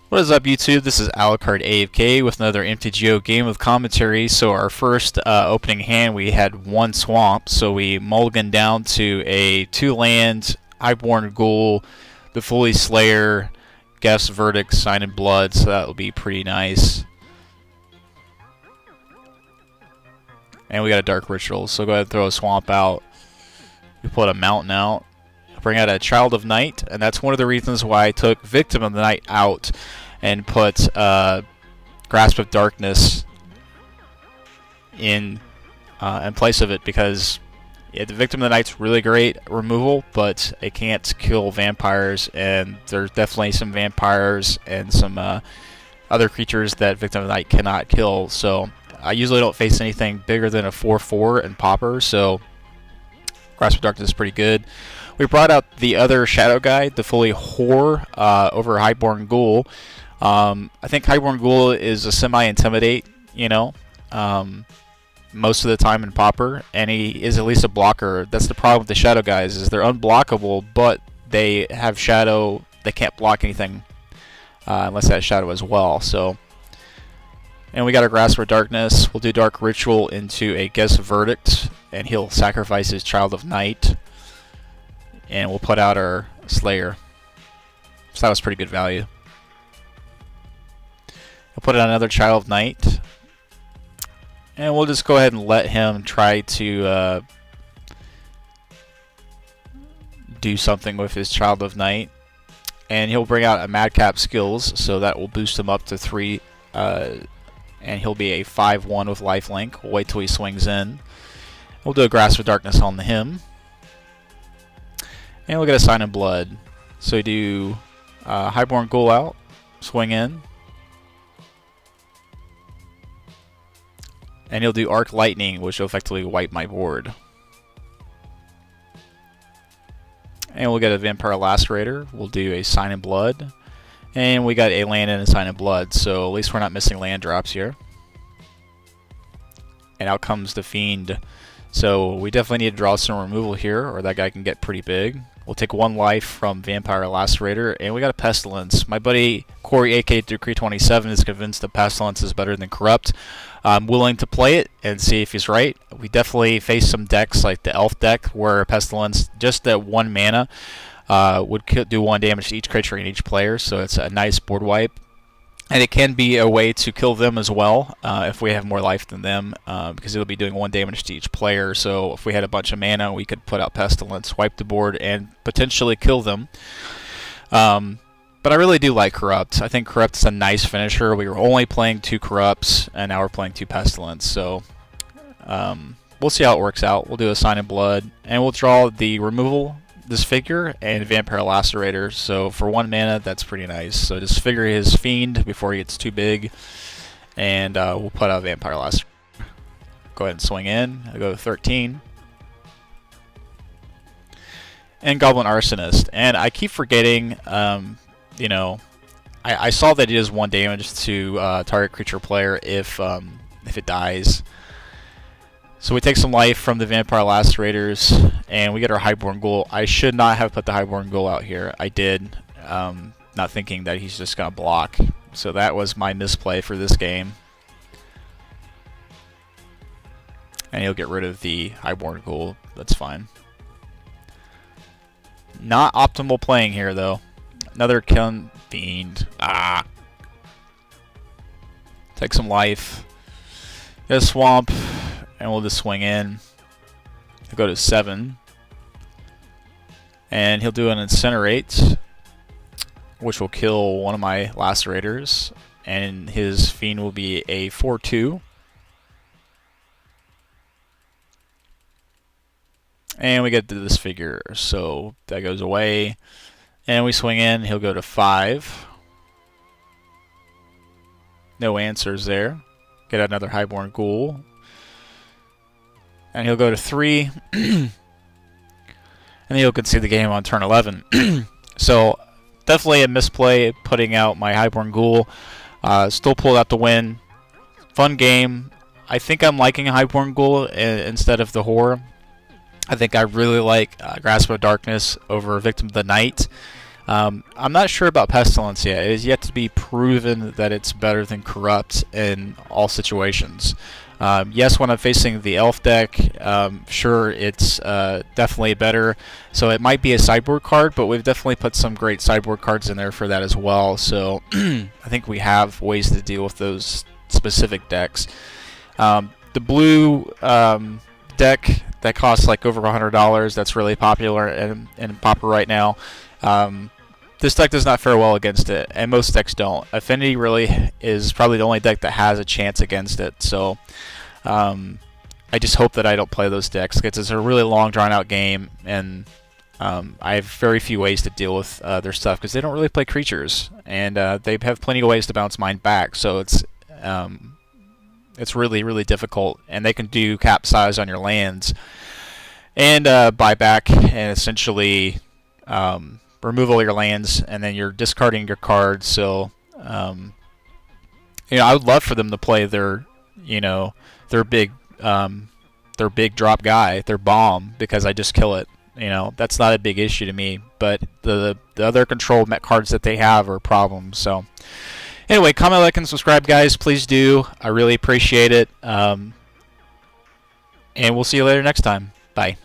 What is up, YouTube? This is Alucard AFK with another MTGO game of commentary. So our first opening hand, we had one swamp, so we mulliganed down to a 2-land Highborn Ghoul, the Fully Slayer, Guess Verdict, Sign in Blood. So that will be pretty nice. And we got a Dark Ritual, so go ahead and throw a swamp out. We put a mountain out. Bring out a Child of Night, and that's one of the reasons why I took Victim of the Night out and put Grasp of Darkness in place of it, because the Victim of the Night's really great removal, but it can't kill vampires, and there's definitely some vampires and some other creatures that Victim of the Night cannot kill. So I usually don't face anything bigger than a 4/4 and Pauper, so Grasp of Darkness is pretty good. We brought out the other Shadow Guide, the Fully Whore, over Highborn Ghoul. I think Highborn Ghoul is a semi-intimidate, most of the time in Pauper, and he is at least a blocker. That's the problem with the Shadow Guys, is they're unblockable, but they have Shadow. They can't block anything unless they have Shadow as well. So, and we got our Grasp of Darkness. We'll do Dark Ritual into a Guess Verdict, and he'll sacrifice his Child of Night. And we'll put out our Slayer. So that was pretty good value. We'll put out another Child of Night. And we'll just go ahead and let him try to do something with his Child of Night. And he'll bring out a Madcap Skills, so that will boost him up to 3. And he'll be a 5/1 with lifelink. We'll wait till he swings in. We'll do a Grasp of Darkness on him. And we'll get a Sign in Blood. So we do Highborn Ghoul out, swing in. And he'll do Arc Lightning, which will effectively wipe my board. And we'll get a Vampire Lacerator. We'll do a Sign in Blood. And we got a land and a Sign in Blood, so at least we're not missing land drops here. And out comes the Fiend. So we definitely need to draw some removal here, or that guy can get pretty big. We'll take 1 life from Vampire Lacerator, and we got a Pestilence. My buddy Corey AK327 is convinced that Pestilence is better than Corrupt. I'm willing to play it and see if he's right. We definitely face some decks like the Elf deck, where Pestilence, just at 1 mana, would do 1 damage to each creature and each player, so it's a nice board wipe. And it can be a way to kill them as well, if we have more life than them, because it'll be doing 1 damage to each player. So if we had a bunch of mana, we could put out Pestilence, wipe the board, and potentially kill them. But I really do like Corrupt. I think Corrupt's a nice finisher. We were only playing 2 Corrupts, and now we're playing 2 Pestilence. So we'll see how it works out. We'll do a Sign in Blood, and we'll draw the removal, Disfigure, and Vampire Lacerator. So for 1 mana, that's pretty nice. So disfigure his Fiend before he gets too big, and we'll put out Vampire Lacerator. Go ahead and swing in. I'll go to 13. And Goblin Arsonist. And I keep forgetting, I saw that it does 1 damage to target creature player if it dies. So we take some life from the Vampire Lacerators, and we get our Highborn Ghoul. I should not have put the Highborn Ghoul out here. I did, not thinking that he's just going to block. So that was my misplay for this game. And he'll get rid of the Highborn Ghoul. That's fine. Not optimal playing here, though. Another Kiln Fiend. Take some life. Get a Swamp. And we'll just swing in. He'll go to 7. And he'll do an Incinerate, which will kill one of my Lacerators. And his Fiend will be a 4/2. And we get to Disfigure, so that goes away. And we swing in, he'll go to 5. No answers there. Get another Highborn Ghoul. And he'll go to 3, and he'll concede the game on turn 11. So definitely a misplay putting out my Highborn Ghoul. Still pulled out the win. Fun game. I think I'm liking Highborn Ghoul instead of the Horror. I think I really like Grasp of Darkness over Victim of the Night. I'm not sure about Pestilence yet. It is yet to be proven that it's better than Corrupt in all situations. Yes, when I'm facing the Elf deck, sure, it's definitely better. So it might be a sideboard card, but we've definitely put some great sideboard cards in there for that as well. So I think we have ways to deal with those specific decks. The blue deck that costs like over $100, that's really popular in Pauper right now. This deck does not fare well against it, and most decks don't. Affinity really is probably the only deck that has a chance against it, so I just hope that I don't play those decks, because it's a really long, drawn-out game, and I have very few ways to deal with their stuff, because they don't really play creatures, and they have plenty of ways to bounce mine back, so it's really, really difficult, and they can do capsize on your lands, and buy back, and essentially remove all your lands, and then you're discarding your cards. So, I would love for them to play their big drop guy, their bomb, because I just kill it. That's not a big issue to me. But the other control cards that they have are problems. So, anyway, comment, like, and subscribe, guys. Please do. I really appreciate it. And we'll see you later next time. Bye.